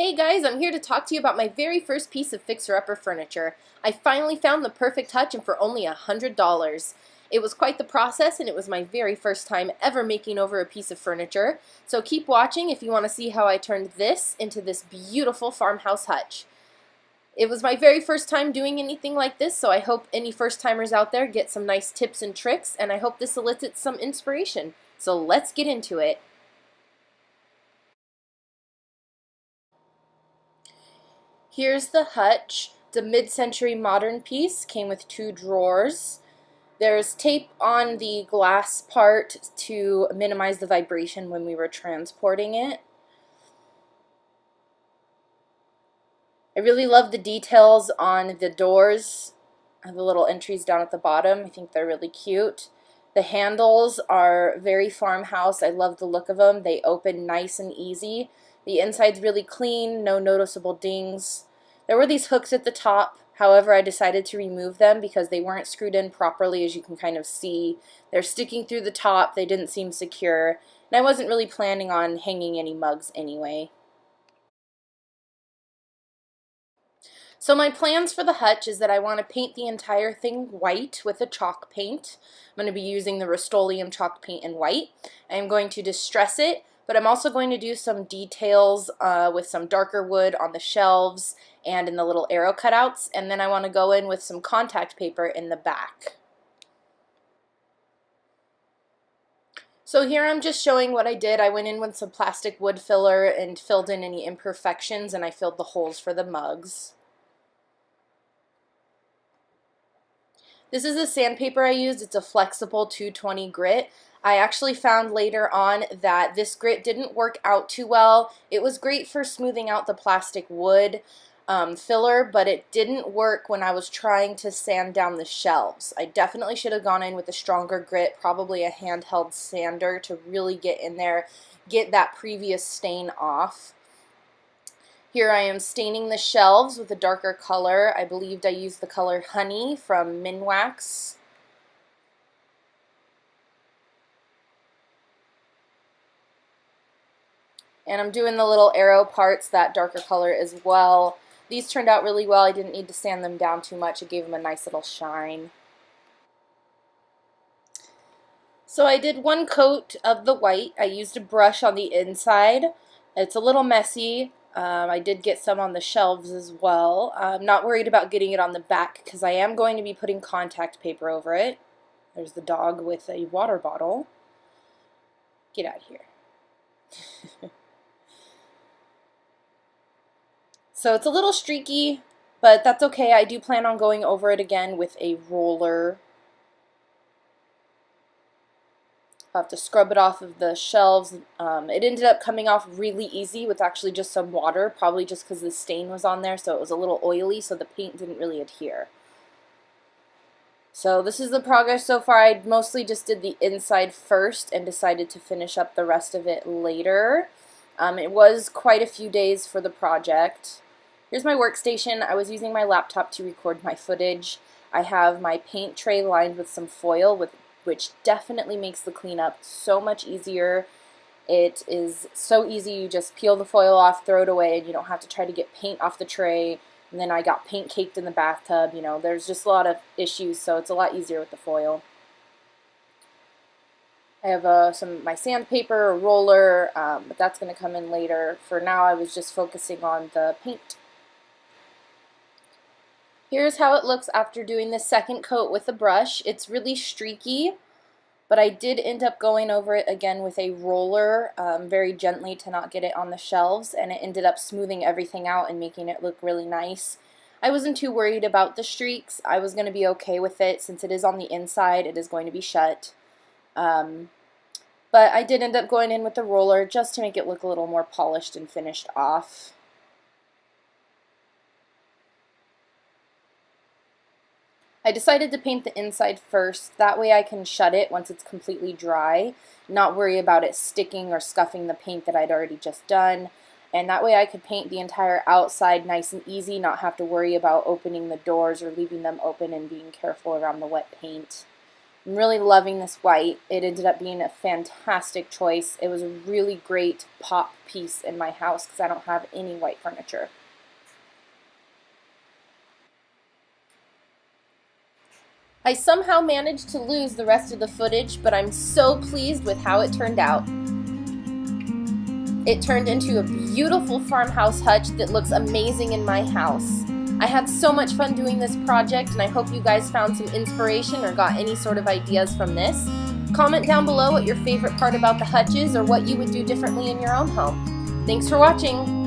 Hey guys, I'm here to talk to you about my very first piece of fixer-upper furniture. I finally found the perfect hutch and for only $100. It was quite the process and it was my very first time ever making over a piece of furniture. So keep watching if you want to see how I turned this into this beautiful farmhouse hutch. It was my very first time doing anything like this, so I hope any first-timers out there get some nice tips and tricks, and I hope this elicits some inspiration. So let's get into it. Here's the hutch. It's a mid-century modern piece, came with 2 drawers. There's tape on the glass part to minimize the vibration when we were transporting it. I really love the details on the doors, the little entries down at the bottom. I think they're really cute. The handles are very farmhouse. I love the look of them. They open nice and easy. The inside's really clean, no noticeable dings. There were these hooks at the top, however I decided to remove them because they weren't screwed in properly, as you can kind of see. They're sticking through the top, they didn't seem secure, and I wasn't really planning on hanging any mugs anyway. So my plans for the hutch is that I want to paint the entire thing white with a chalk paint. I'm going to be using the Rust-Oleum chalk paint in white. I'm going to distress it, but I'm also going to do some details with some darker wood on the shelves and in the little arrow cutouts, and then I want to go in with some contact paper in the back. So here I'm just showing what I did. I went in with some plastic wood filler and filled in any imperfections, and I filled the holes for the mugs. This is the sandpaper I used. It's a flexible 220 grit. I actually found later on that this grit didn't work out too well. It was great for smoothing out the plastic wood filler, but it didn't work when I was trying to sand down the shelves. I definitely should have gone in with a stronger grit, probably a handheld sander, to really get in there, get that previous stain off. Here I am staining the shelves with a darker color. I believed I used the color Honey from Minwax. And I'm doing the little arrow parts, that darker color as well. These turned out really well. I didn't need to sand them down too much. It gave them a nice little shine. So I did one coat of the white. I used a brush on the inside. It's a little messy. I did get some on the shelves as well. I'm not worried about getting it on the back because I am going to be putting contact paper over it. There's the dog with a water bottle. Get out of here. So it's a little streaky, but that's okay. I do plan on going over it again with a roller. I'll have to scrub it off of the shelves. It ended up coming off really easy with actually just some water, probably just because the stain was on there, so it was a little oily, so the paint didn't really adhere. So this is the progress so far. I mostly just did the inside first and decided to finish up the rest of it later. It was quite a few days for the project. Here's my workstation. I was using my laptop to record my footage. I have my paint tray lined with some foil, which definitely makes the cleanup so much easier. It is so easy. You just peel the foil off, throw it away, and you don't have to try to get paint off the tray. And then I got paint caked in the bathtub. You know, there's just a lot of issues, so it's a lot easier with the foil. I have my sandpaper, a roller, but that's going to come in later. For now, I was just focusing on the paint. Here's how it looks after doing the second coat with the brush. It's really streaky, but I did end up going over it again with a roller very gently to not get it on the shelves, and it ended up smoothing everything out and making it look really nice. I wasn't too worried about the streaks. I was going to be okay with it. Since it is on the inside, it is going to be shut. But I did end up going in with the roller just to make it look a little more polished and finished off. I decided to paint the inside first. That way I can shut it once it's completely dry, not worry about it sticking or scuffing the paint that I'd already just done. And that way I could paint the entire outside nice and easy, not have to worry about opening the doors or leaving them open and being careful around the wet paint. I'm really loving this white. It ended up being a fantastic choice. It was a really great pop piece in my house because I don't have any white furniture. I somehow managed to lose the rest of the footage, but I'm so pleased with how it turned out. It turned into a beautiful farmhouse hutch that looks amazing in my house. I had so much fun doing this project, and I hope you guys found some inspiration or got any sort of ideas from this. Comment down below what your favorite part about the hutch is or what you would do differently in your own home. Thanks for watching!